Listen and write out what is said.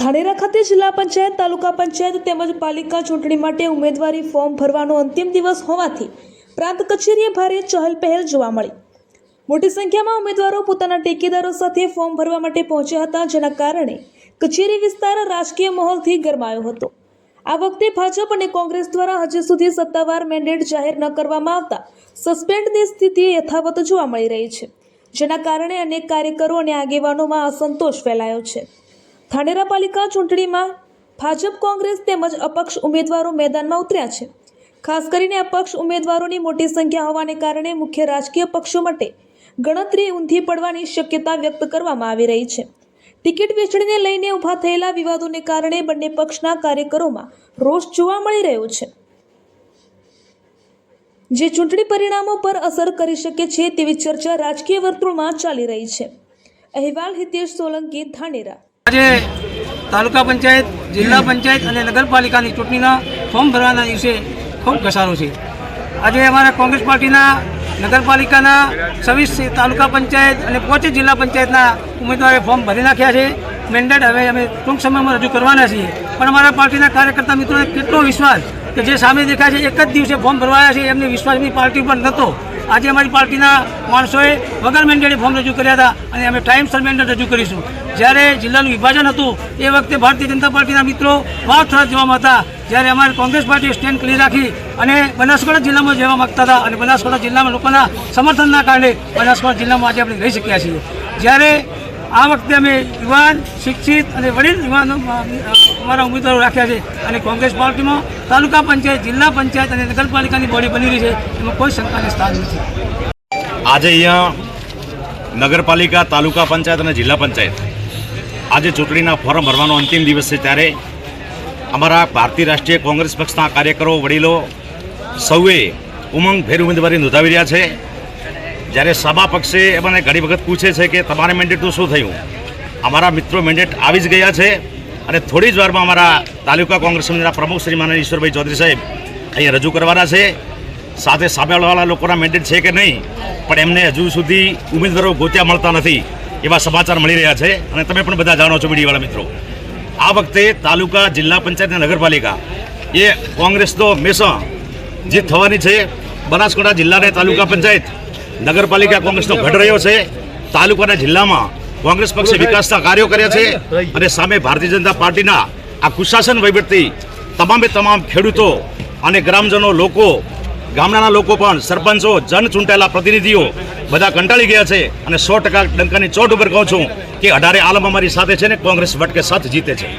ધાનેરા ખાતે જિલ્લા પંચાયત, તાલુકા પંચાયત તેમજ પાલિકા ચૂંટણી માટે ઉમેદવારી ફોર્મ ભરવાનો અંતિમ દિવસ હોવાથી પ્રાંત કચેરીએ ભારે ચહલપહેલ જોવા મળી। મોટી સંખ્યામાં ઉમેદવારો પોતાના ટેકેદારો સાથે ફોર્મ ભરવા માટે પહોંચ્યા હતા, જેના કારણે કચેરી વિસ્તાર રાજકીય માહોલથી ગરમાયો હતો। આ વખતે ભાજપ અને કોંગ્રેસ દ્વારા હજી સુધી સત્તાવાર મેન્ડેટ જાહેર ન કરવામાં આવતા સસ્પેન્ડની સ્થિતિ યથાવત જોવા મળી રહી છે, જેના કારણે અનેક કાર્યકરો અને આગેવાનોમાં અસંતોષ ફેલાયો છે। ધાનેરા પાલિકા ચૂંટણીમાં ભાજપ, કોંગ્રેસ તેમજ અપક્ષ ઉમેદવારો મેદાનમાં ઉતર્યા છે। ખાસ કરીને અપક્ષ ઉમેદવારોની મોટી સંખ્યા હોવાને કારણે મુખ્ય રાજકીય પક્ષો માટે ગણતરી ઊંધી પડવાની શક્યતા વ્યક્ત કરવામાં આવી રહી છે। ટિકિટ વેચણીને લઈને ઊભા થયેલા વિવાદોને કારણે બંને પક્ષના કાર્યકરોમાં રોષ જોવા મળી રહ્યો છે, જે ચૂંટણી પરિણામો પર અસર કરી શકે છે તેવી ચર્ચા રાજકીય વર્તુળમાં ચાલી રહી છે। અહેવાલ હિતેશ સોલંકી, ધાનેરા। આજે તાલુકા પંચાયત, જિલ્લા પંચાયત અને નગરપાલિકાની ચૂંટણીના ફોર્મ ભરવાના દિવસે ખૂબ ઘસારો છે। આજે અમારા કોંગ્રેસ પાર્ટીના નગરપાલિકાના 26 તાલુકા પંચાયત અને 5 જિલ્લા પંચાયતના ઉમેદવારોએ ફોર્મ ભરી નાખ્યા છે। મેન્ડેટ હવે અમે ટૂંક સમયમાં રજૂ કરવાના છીએ, પણ અમારા પાર્ટીના કાર્યકર્તા મિત્રોને કેટલો વિશ્વાસ કે જે સામે દેખાય છે એક જ દિવસે ફોર્મ ભરવાયા છે, એમને વિશ્વાસની પાર્ટી પર નહોતો। આજે અમારી પાર્ટીના માણસોએ વગર મેન્ડેટે ફોર્મ રજૂ કર્યા હતા અને અમે ટાઈમસર મેન્ડેટ રજૂ કરીશું। જ્યારે જિલ્લાનું વિભાજન હતું એ વખતે ભારતીય જનતા પાર્ટીના મિત્રો વાવ થરા જવામાં હતા, જ્યારે અમારી કોંગ્રેસ પાર્ટીએ સ્ટેન્ડ ક્લિયર રાખી અને બનાસકાંઠા જિલ્લામાં જવા માગતા હતા અને બનાસકાંઠા જિલ્લામાં લોકોના સમર્થનના કારણે બનાસકાંઠા જિલ્લામાં આજે આપણે રહી શક્યા છીએ। જ્યારે આ વખતે અમે યુવાન, શિક્ષિત અને વડીલ યુવાનો અમારા ઉમેદવારો રાખ્યા છે અને કોંગ્રેસ પાર્ટીમાં તાલુકા પંચાયત, જિલ્લા પંચાયત અને નગરપાલિકાની બોડી બની રહી છે, એમાં કોઈ શંકાને સ્થાન નથી। આજે અહીંયા નગરપાલિકા, તાલુકા પંચાયત અને જિલ્લા પંચાયત આજે ચૂંટણીના ફોર્મ ભરવાનો અંતિમ દિવસ છે, ત્યારે અમારા ભારતીય રાષ્ટ્રીય કોંગ્રેસ પક્ષના કાર્યકરો, વડીલો સૌએ ઉમંગભેર ઉમેદવારી નોંધાવી રહ્યા છે। જ્યારે સભા પક્ષે મને ઘણી વખત પૂછે છે કે તમારા મેન્ડેટનું શું થયું, અમારા મિત્રો મેન્ડેટ આવી જ ગયા છે અને થોડી જ વારમાં અમારા તાલુકા કોંગ્રેસ સમિતિના પ્રમુખ શ્રી માનનીય ઈશ્વરભાઈ ચૌધરી સાહેબ અહીંયા રજૂ કરવાના છે। સાથે સામેવાળા લોકોના મેન્ડેટ છે કે નહીં, પણ એમને હજુ સુધી ઉમેદવારો ગોત્યા મળતા નથી એવા સમાચાર મળી રહ્યા છે અને તમે પણ બધા જાણો છો મીડિયાવાળા મિત્રો। આ વખતે તાલુકા, જિલ્લા પંચાયત અને નગરપાલિકા એ કોંગ્રેસ તો હંમેશા જીત થવાની છે। બનાસકાંઠા જિલ્લા અને તાલુકા પંચાયત, નગરપાલિકા કોંગ્રેસનો ગઢ રહ્યો છે। તાલુકાના જિલ્લામાં કોંગ્રેસ પક્ષે વિકાસના કાર્યો કર્યા છે અને સામે ભારતીય જનતા પાર્ટીના આ કુશાસન વહીવટથી તમામે તમામ ખેડૂતો અને ગ્રામજનો, લોકો, ગામડાના લોકો પણ, સરપંચો, જન ચૂંટાયેલા પ્રતિનિધિઓ બધા કંટાળી ગયા છે અને 100% ડંકાની ચોટ ઉપર કહું છું કે 18 આલમ અમારી સાથે છે ને કોંગ્રેસ વટકે સાથ જીતે છે।